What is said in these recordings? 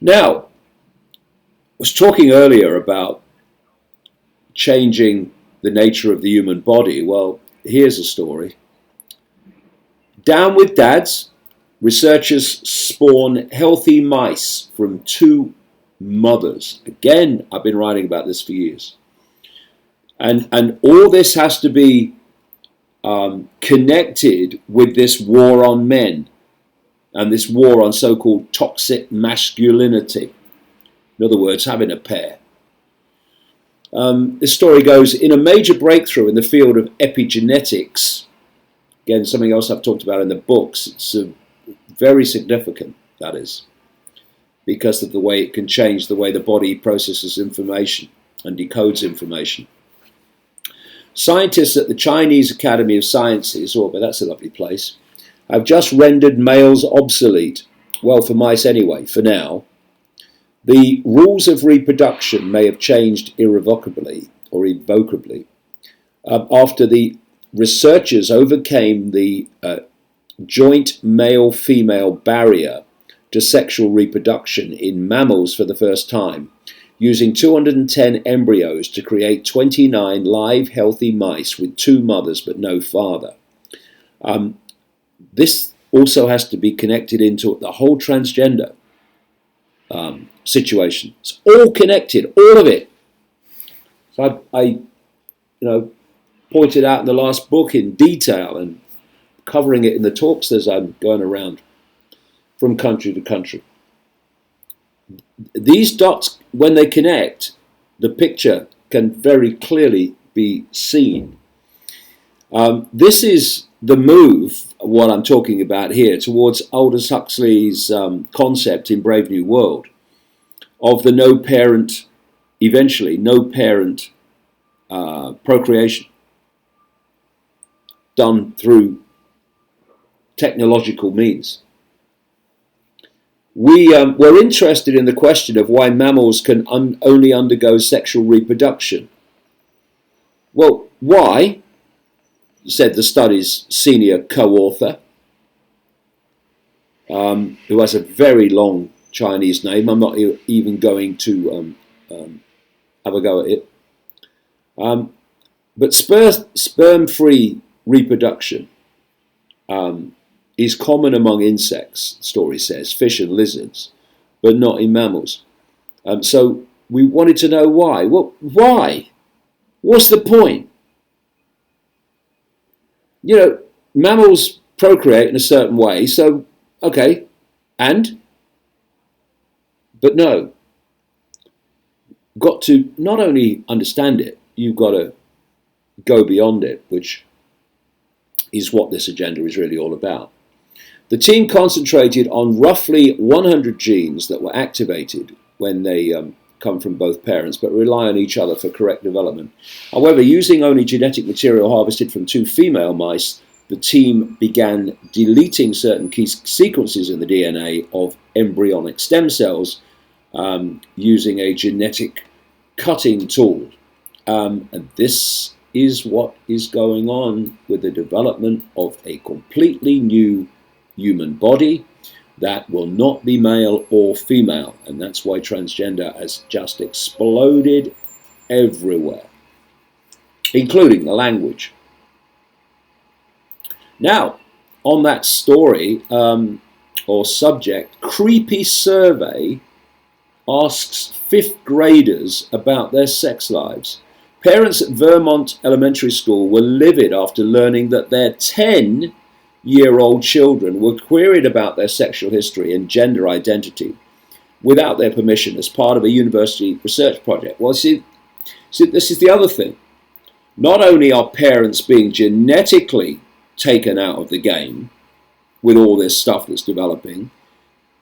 Now, I was talking earlier about changing the nature of the human body. Well, here's a story. Down with dads. Researchers spawn healthy mice from two mothers. Again, I've been writing about this for years. And all this has to be connected with this war on men and this war on so-called toxic masculinity. In other words, having a pair. This story goes, in a major breakthrough in the field of epigenetics, again, something else I've talked about in the books, it's very significant, that is, because of the way it can change the way the body processes information and decodes information. Scientists at the Chinese Academy of Sciences, but that's a lovely place, have just rendered males obsolete. Well, for mice anyway, for now. The rules of reproduction may have changed irrevocably or irrevocably after the researchers overcame the joint male-female barrier to sexual reproduction in mammals for the first time, using 210 embryos to create 29 live healthy mice with two mothers but no father. This also has to be connected into the whole transgender situation. It's all connected, all of it. So I pointed out in the last book in detail and covering it in the talks as I'm going around from country to country. These dots, when they connect, the picture can very clearly be seen. This is the move, what I'm talking about here, towards Aldous Huxley's concept in Brave New World of the no-parent, eventually no-parent procreation done through technological means. We're interested in the question of why mammals can only undergo sexual reproduction. Well, why, said the study's senior co-author, who has a very long Chinese name. I'm not even going to have a go at it. But sperm-free reproduction is common among insects, the story says, fish and lizards, but not in mammals. So we wanted to know why. Well, why? What's the point? Mammals procreate in a certain way, so, okay, and? But no. Got to not only understand it, you've got to go beyond it, which is what this agenda is really all about. The team concentrated on roughly 100 genes that were activated when they come from both parents, but rely on each other for correct development. However, using only genetic material harvested from two female mice, the team began deleting certain key sequences in the DNA of embryonic stem cells using a genetic cutting tool. And this is what is going on with the development of a completely new human body that will not be male or female. And that's why transgender has just exploded everywhere, including the language. Now, on that story or subject, Creepy Survey asks fifth graders about their sex lives. Parents at Vermont Elementary School were livid after learning that their 10-year-old children were queried about their sexual history and gender identity without their permission as part of a university research project. Well, see, this is the other thing. Not only are parents being genetically taken out of the game with all this stuff that's developing,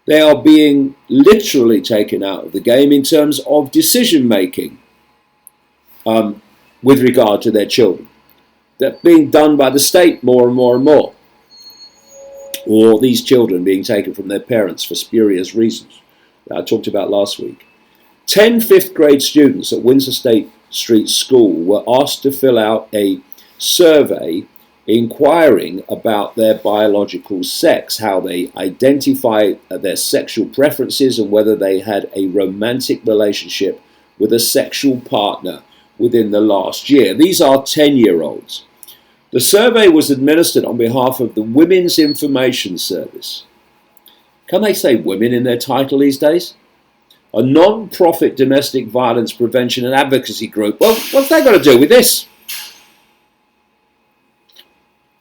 they are being literally taken out of the game in terms of decision making with regard to their children. They're being done by the state more and more and more. Or these children being taken from their parents for spurious reasons that I talked about last week. 10 fifth grade students at Windsor State Street School were asked to fill out a survey inquiring about their biological sex, how they identify their sexual preferences, and whether they had a romantic relationship with a sexual partner within the last year. These are 10-year-olds. The survey was administered on behalf of the Women's Information Service. Can they say women in their title these days? A non-profit domestic violence prevention and advocacy group. Well, what's that got to do with this?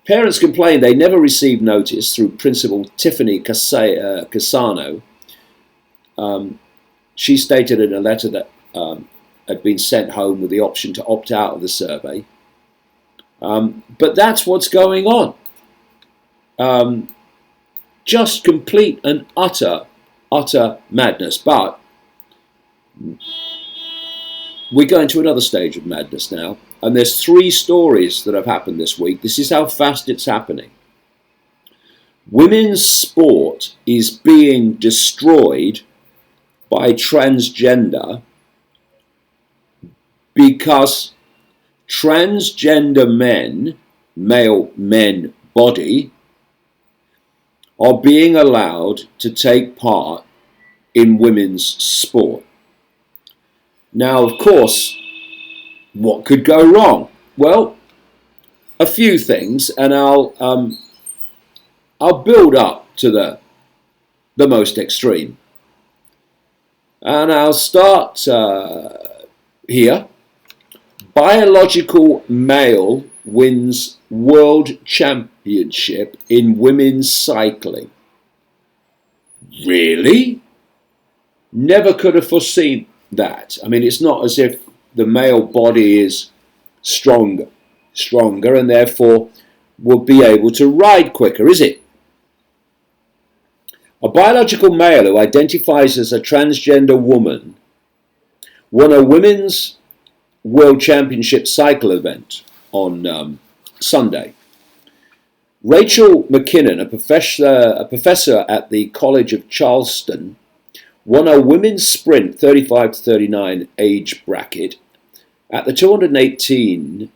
Parents complained they never received notice through Principal Tiffany Casano. She stated in a letter that had been sent home with the option to opt out of the survey. But that's what's going on. Just complete and utter madness. But we're going to another stage of madness now. And there's 3 stories that have happened this week. This is how fast it's happening. Women's sport is being destroyed by transgender because transgender men, male men body, are being allowed to take part in women's sport. Now, of course, what could go wrong? Well, a few things, and I'll build up to the most extreme. And I'll start here. Biological male wins world championship in women's cycling. Really? Never could have foreseen that. I mean, it's not as if the male body is stronger, and therefore will be able to ride quicker, is it? A biological male who identifies as a transgender woman won a women's World Championship cycle event on Sunday. Rachel McKinnon, a professor at the College of Charleston, won a women's sprint 35 to 39 age bracket at the 218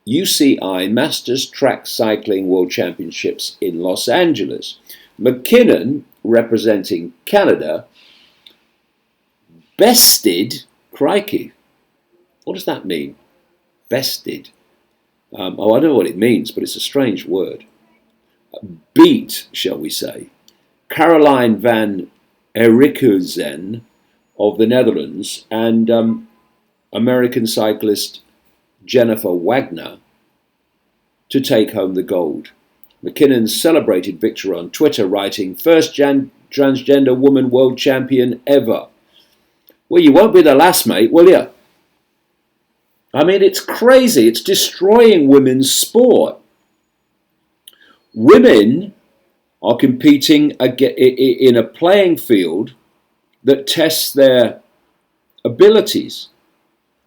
UCI Masters Track Cycling World Championships in Los Angeles. McKinnon, representing Canada, bested, crikey, what does that mean? Bested. I don't know what it means, but it's a strange word. Beat, shall we say, Caroline van Erikhuizen of the Netherlands and American cyclist Jennifer Wagner to take home the gold. McKinnon celebrated victory on Twitter, writing, "First transgender woman world champion ever." Well, you won't be the last, mate, will you? I mean, it's crazy. It's destroying women's sport. Women are competing in a playing field that tests their abilities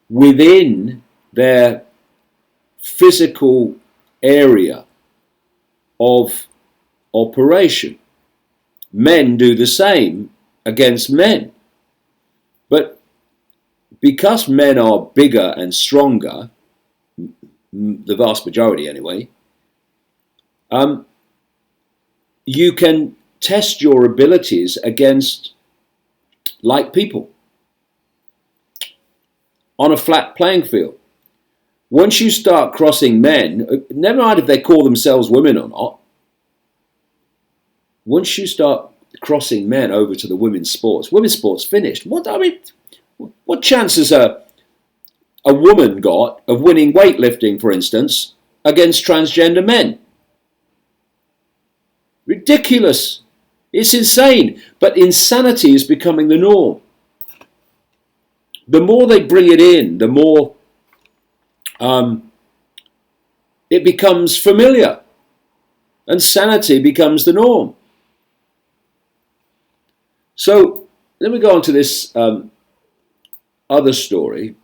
within their physical area of operation. Men do the same against men. But because men are bigger and stronger, the vast majority anyway, you can test your abilities against like people on a flat playing field. Once you start crossing men, never mind if they call themselves women or not, once you start crossing men over to the women's sports finished. What chance has a woman got of winning weightlifting, for instance, against transgender men? Ridiculous. It's insane. But insanity is becoming the norm. The more they bring it in, the more it becomes familiar. And sanity becomes the norm. So let me go on to this other story.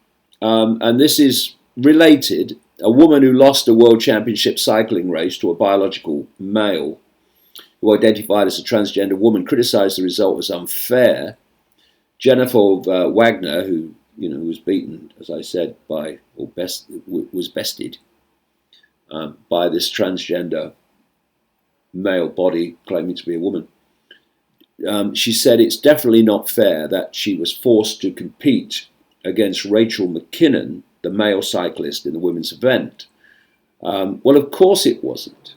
And this is related. A woman who lost a world championship cycling race to a biological male who identified as a transgender woman criticized the result as unfair. Jennifer Wagner, who was beaten, as I said, was bested, by this transgender male body claiming to be a woman. She said it's definitely not fair that she was forced to compete against Rachel McKinnon, the male cyclist in the women's event. Well, of course it wasn't.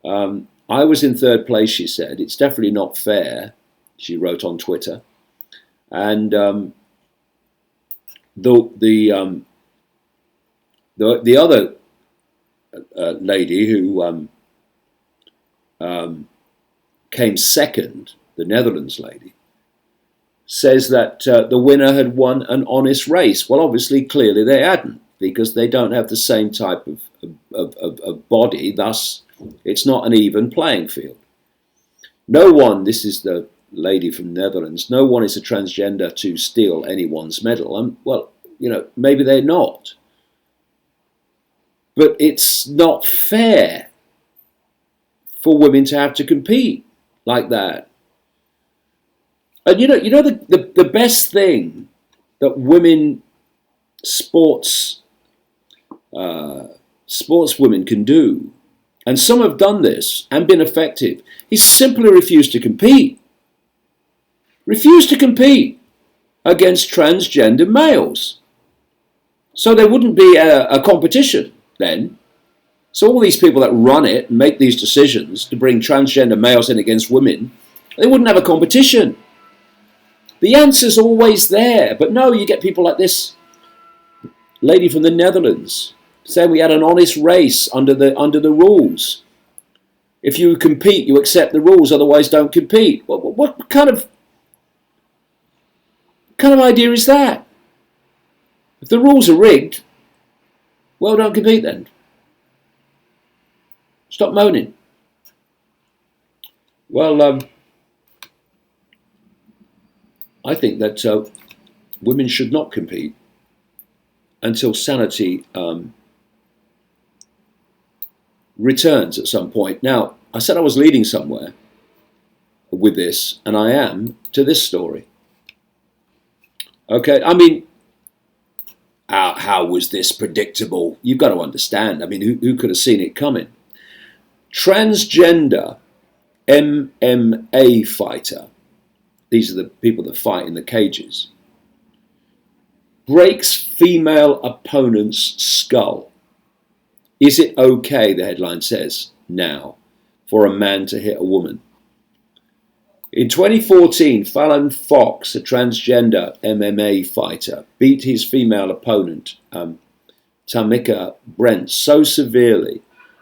I was in third place, she said. It's definitely not fair, she wrote on Twitter. And the other lady who came second, the Netherlands lady, says that the winner had won an honest race. Well, obviously, clearly they hadn't, because they don't have the same type of body. Thus, it's not an even playing field. No one, this is the lady from the Netherlands, no one is a transgender to steal anyone's medal. Well, maybe they're not. But it's not fair for women to have to compete like that. And the best thing that women sportswomen can do, and some have done this and been effective, is simply refuse to compete. Refuse to compete against transgender males. So there wouldn't be a competition then. So all these people that run it and make these decisions to bring transgender males in against women, they wouldn't have a competition. The answer's always there. But no, you get people like this lady from the Netherlands saying we had an honest race under the rules. If you compete, you accept the rules, otherwise don't compete. What kind of idea is that? If the rules are rigged, well, don't compete then. Stop moaning. Well, I think that women should not compete until sanity returns at some point. Now, I said I was leading somewhere with this, and I am, to this story. Okay, I mean, how was this predictable? You've got to understand. I mean, who could have seen it coming? Transgender MMA fighter, these are the people that fight in the cages, breaks female opponent's skull. Is it okay, the headline says, now, for a man to hit a woman? In 2014, Fallon Fox, a transgender MMA fighter, beat his female opponent, Tamika Brent, so severely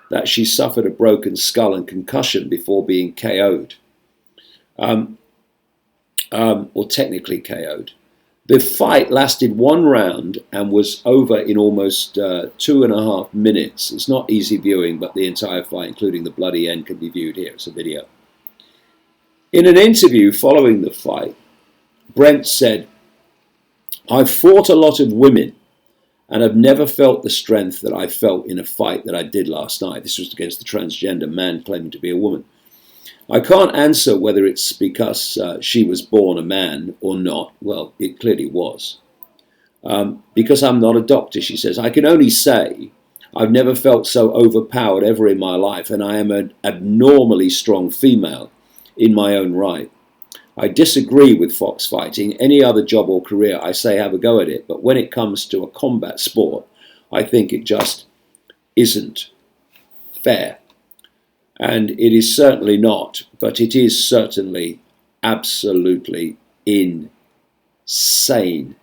that she suffered a broken skull and concussion before being KO'd. Or technically KO'd. The fight lasted one round and was over in almost 2.5 minutes. It's not easy viewing, but the entire fight, including the bloody end, can be viewed here. It's a video. In an interview following the fight, Brent said, "I've fought a lot of women and I've never felt the strength that I felt in a fight that I did last night." This was against the transgender man claiming to be a woman. "I can't answer whether it's because she was born a man or not." Well, it clearly was. "Because I'm not a doctor," she says. "I can only say I've never felt so overpowered ever in my life, and I am an abnormally strong female in my own right. I disagree with fox fighting. Any other job or career, I say have a go at it. But when it comes to a combat sport, I think it just isn't fair. And it is certainly not, but it is certainly absolutely insane